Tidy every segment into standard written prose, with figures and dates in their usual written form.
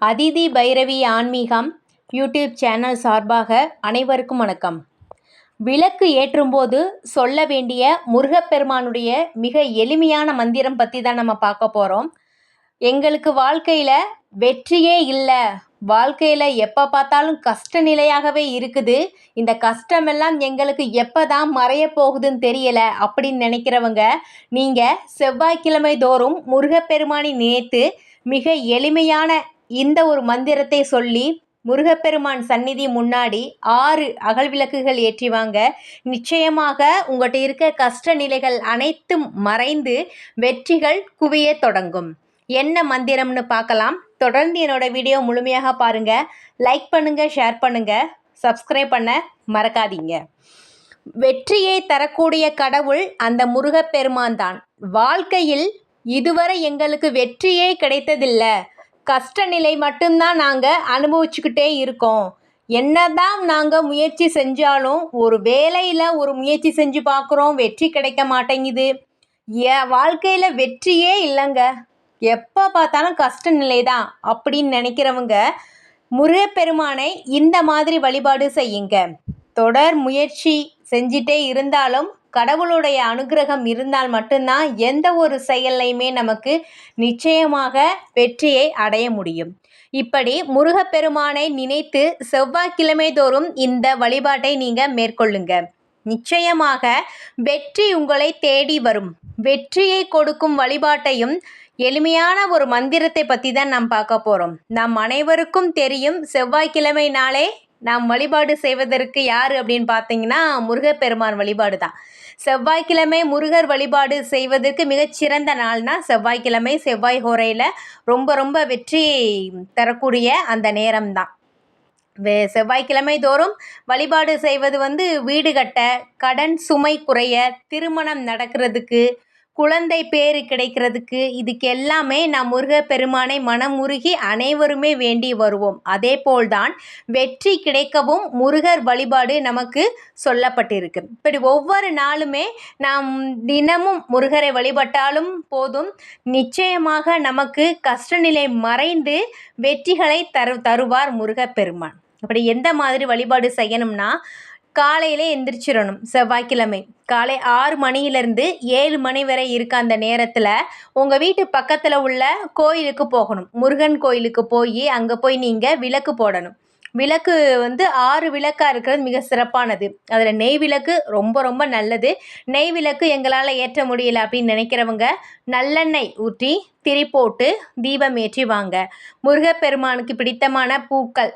அதிதி பைரவி ஆன்மீகம் YouTube channel சார்பாக அனைவருக்கும் வணக்கம். விளக்கு ஏற்றும்போது சொல்ல வேண்டிய முருகப்பெருமானுடைய மிக எளிமையான மந்திரம் பற்றி தான் நம்ம பார்க்க போகிறோம். எங்களுக்கு வாழ்க்கையில் வெற்றியே இல்லை, வாழ்க்கையில் எப்போ பார்த்தாலும் கஷ்ட நிலையாகவே இருக்குது, இந்த கஷ்டமெல்லாம் எங்களுக்கு எப்போ தான் மறைய போகுதுன்னு தெரியலை அப்படின்னு நினைக்கிறவங்க, நீங்கள் செவ்வாய்க்கிழமை தோறும் முருகப்பெருமானை நினைத்து மிக எளிமையான இந்த ஒரு மந்திரத்தை சொல்லி முருகப்பெருமான் சந்நிதி முன்னாடி 6 அகல் விளக்குகள் ஏற்றிவாங்க. நிச்சயமாக உங்கள்கிட்ட இருக்க கஷ்ட நிலைகள் அனைத்தும் மறைந்து வெற்றிகள் குவிய தொடங்கும். என்ன மந்திரம்னு பார்க்கலாம். தொடர்ந்து என்னோட வீடியோ முழுமையாக பாருங்கள். லைக் பண்ணுங்கள், ஷேர் பண்ணுங்கள், சப்ஸ்கிரைப் பண்ண மறக்காதீங்க. வெற்றியை தரக்கூடிய கடவுள் அந்த முருகப்பெருமான் தான். வாழ்க்கையில் இதுவரை எங்களுக்கு வெற்றியே கிடைத்ததில்லை, கஷ்ட நிலை மட்டும்தான் நாங்கள் அனுபவிச்சுக்கிட்டே இருக்கோம். என்னதான் நாங்கள் முயற்சி செஞ்சாலும் ஒரு வேலையில் ஒரு முயற்சி செஞ்சு பார்க்குறோம், வெற்றி கிடைக்க மாட்டேங்குது. வாழ்க்கையில் வெற்றியே இல்லைங்க, எப்போ பார்த்தாலும் கஷ்ட நிலை தான் அப்படின்னு நினைக்கிறவங்க முருகப்பெருமானை இந்த மாதிரி வழிபாடு செய்யுங்க. தொடர் முயற்சி செஞ்சிட்டே இருந்தாலும் கடவுளுடைய அனுகிரகம் இருந்தால் மட்டும்தான் எந்த ஒரு செயலையுமே நமக்கு நிச்சயமாக வெற்றியை அடைய முடியும். இப்படி முருகப்பெருமானை நினைத்து செவ்வாய்க்கிழமை தோறும் இந்த வழிபாட்டை நீங்கள் மேற்கொள்ளுங்க. நிச்சயமாக வெற்றி உங்களை தேடி வரும். வெற்றியை கொடுக்கும் வழிபாட்டையும் எளிமையான ஒரு மந்திரத்தை பற்றி தான் நாம் பார்க்க போகிறோம். நம் அனைவருக்கும் தெரியும், செவ்வாய்க்கிழமை நாளே நாம் வழிபாடு செய்வதற்கு யார் அப்படின்னு பார்த்தீங்கன்னா முருகப்பெருமான் வழிபாடு தான். செவ்வாய்க்கிழமை முருகர் வழிபாடு செய்வதற்கு மிகச்சிறந்த நாள்னா செவ்வாய்க்கிழமை. செவ்வாய் ஹோரையில் ரொம்ப வெற்றி தரக்கூடிய அந்த நேரம்தான். செவ்வாய்க்கிழமை தோறும் வழிபாடு செய்வது வீடு கட்ட, கடன் சுமை குறைய, திருமணம் நடக்கிறதுக்கு, குழந்தை பேர் கிடைக்கிறதுக்கு, இதுக்கு எல்லாமே நாம் முருகப்பெருமானை மனமுருகி அனைவருமே வேண்டி வருவோம். அதே போல்தான் வெற்றி கிடைக்கவும் முருகர் வழிபாடு நமக்கு சொல்லப்பட்டிருக்கு. இப்படி ஒவ்வொரு நாளுமே நாம் தினமும் முருகரை வழிபட்டாலும் போதும், நிச்சயமாக நமக்கு கஷ்டநிலை மறைந்து வெற்றிகளை தருவார் முருகப்பெருமான். அப்படி எந்த மாதிரி வழிபாடு செய்யணும்னா, காலையிலே எந்திரிச்சிடணும். செவ்வாய்க்கிழமை காலை 6 மணியிலேருந்து 7 மணி வரை இருக்க அந்த நேரத்தில் உங்கள் வீட்டு பக்கத்தில் உள்ள கோயிலுக்கு போகணும். முருகன் கோயிலுக்கு போய் அங்கே போய் நீங்கள் விளக்கு போடணும். விளக்கு 6 விளக்காக இருக்கிறது மிக சிறப்பானது. அதில் நெய் விளக்கு ரொம்ப நல்லது. நெய் விளக்கு எங்களால் ஏற்ற முடியல அப்படின்னு நினைக்கிறவங்க நல்லெண்ணெய் ஊற்றி திரி போட்டு தீபம் ஏற்றி வாங்க. முருகப்பெருமானுக்கு பிடித்தமான பூக்கள்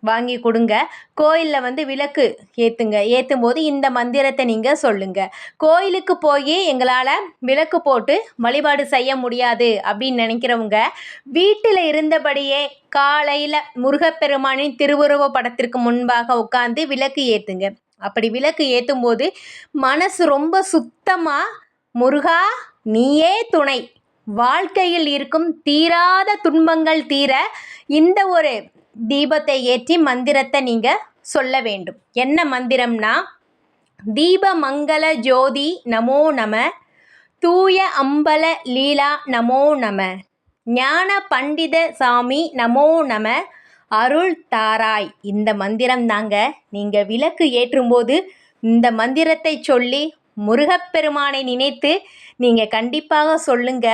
வாங்கி கொடுங்க. கோயிலில் விளக்கு ஏற்றுங்க. ஏற்றும் போது இந்த மந்திரத்தை நீங்கள் சொல்லுங்கள். கோயிலுக்கு போய் எங்களால் விளக்கு போட்டு வழிபாடு செய்ய முடியாது அப்படின்னு நினைக்கிறவங்க வீட்டில் இருந்தபடியே காலையில் முருகப்பெருமானின் திருவுருவ படத்திற்கு முன்பாக உட்காந்து விளக்கு ஏற்றுங்க. அப்படி விளக்கு ஏற்றும் போது மனசு ரொம்ப சுத்தமாக, முருகா நீயே துணை, வாழ்க்கையில் இருக்கும் தீராத துன்பங்கள் தீர இந்த ஒரு தீபத்தை ஏற்றி மந்திரத்தை நீங்கள் சொல்ல வேண்டும். என்ன மந்திரம்னா, தீப மங்கள ஜோதி நமோ நம, தூய அம்பல லீலா நமோ நம, ஞான பண்டித சாமி நமோ நம, அருள் தாராய். இந்த மந்திரம் தாங்க. நீங்கள் விளக்கு ஏற்றும்போது இந்த மந்திரத்தை சொல்லி முருகப்பெருமானை நினைத்து நீங்கள் கண்டிப்பாக சொல்லுங்க.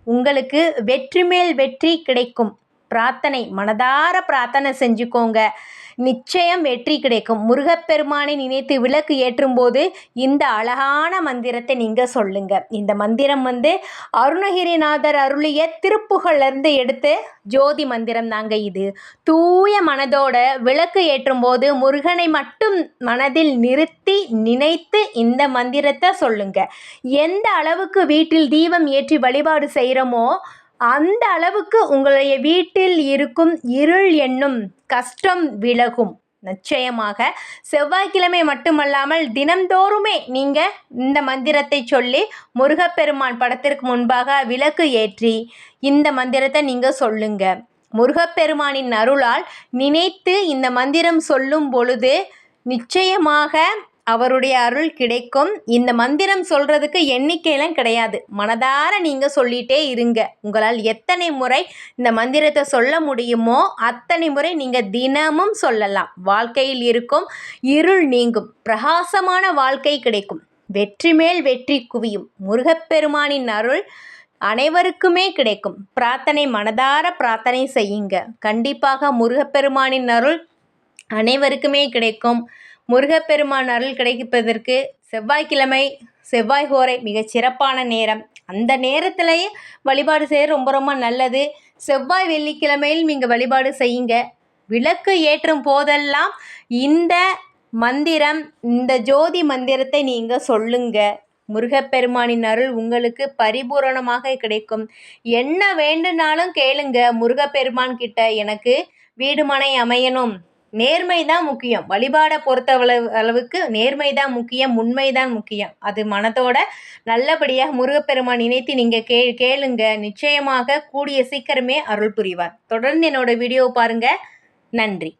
உங்களுக்கு வெற்றி மேல் வெற்றி கிடைக்கும். பிரார்த்தனை, மனதார பிரார்த்தனை செஞ்சுக்கோங்க, நிச்சயம் வெற்றி கிடைக்கும். முருகப்பெருமானை நினைத்து விளக்கு ஏற்றும்போது இந்த அழகான மந்திரத்தை நீங்கள் சொல்லுங்க. இந்த மந்திரம் அருணகிரிநாதர் அருளிய திருப்புகழ்லேருந்து எடுத்து ஜோதி மந்திரம் தாங்க இது. தூய மனதோட விளக்கு ஏற்றும்போது முருகனை மட்டும் மனதில் நிறுத்தி நினைத்து இந்த மந்திரத்தை சொல்லுங்க. எந்த அளவுக்கு வீட்டில் தீபம் ஏற்றி வழிபாடு செய்கிறோமோ அந்த அளவுக்கு உங்களுடைய வீட்டில் இருக்கும் இருள் என்னும் கஷ்டம் விலகும். நிச்சயமாக செவ்வாய்க்கிழமை மட்டுமல்லாமல் தினந்தோறுமே நீங்கள் இந்த மந்திரத்தை சொல்லி முருகப்பெருமான் படத்திற்கு முன்பாக விளக்கு ஏற்றி இந்த மந்திரத்தை நீங்கள் சொல்லுங்க. முருகப்பெருமானின் அருளால் நினைத்து இந்த மந்திரம் சொல்லும் பொழுது நிச்சயமாக அவருடைய அருள் கிடைக்கும். இந்த மந்திரம் சொல்கிறதுக்கு எண்ணிக்கையெல்லாம் கிடையாது. மனதார நீங்கள் சொல்லிகிட்டே இருங்க. உங்களால் எத்தனை முறை இந்த மந்திரத்தை சொல்ல முடியுமோ அத்தனை முறை நீங்கள் தினமும் சொல்லலாம். வாழ்க்கையில் இருக்கும் இருள் நீங்கும். பிரகாசமான வாழ்க்கை கிடைக்கும். வெற்றி மேல் வெற்றி குவியும். முருகப்பெருமானின் அருள் அனைவருக்குமே கிடைக்கும். பிரார்த்தனை மனதார பிரார்த்தனை செய்யுங்க. கண்டிப்பாக முருகப்பெருமானின் அருள் அனைவருக்குமே கிடைக்கும். முருகப்பெருமான் அருள் கிடைப்பதற்கு செவ்வாய்க்கிழமை செவ்வாய் ஹோரை மிகச் சிறப்பான நேரம். அந்த நேரத்திலேயே வழிபாடு செய்ய ரொம்ப ரொம்ப நல்லது. செவ்வாய் வெள்ளிக்கிழமையில் நீங்கள் வழிபாடு செய்யுங்க. விளக்கு ஏற்றும் போதெல்லாம் இந்த மந்திரம், இந்த ஜோதி மந்திரத்தை நீங்கள் சொல்லுங்க. முருகப்பெருமானின் அருள் உங்களுக்கு பரிபூரணமாக கிடைக்கும். என்ன வேண்டுனாலும் கேளுங்க முருகப்பெருமான் கிட்ட. எனக்கு வீடுமனை அமையணும். நேர்மை தான் முக்கியம். வழிபாடை அளவுக்கு நேர்மை தான் முக்கியம், உண்மை தான் முக்கியம். அது மனதோட நல்லபடியாக முருகப்பெருமான் நினைத்து நீங்கள் கேளுங்க. நிச்சயமாக கூடிய சீக்கிரமே அருள் புரிவார். தொடர்ந்து என்னோட வீடியோ பாருங்கள். நன்றி.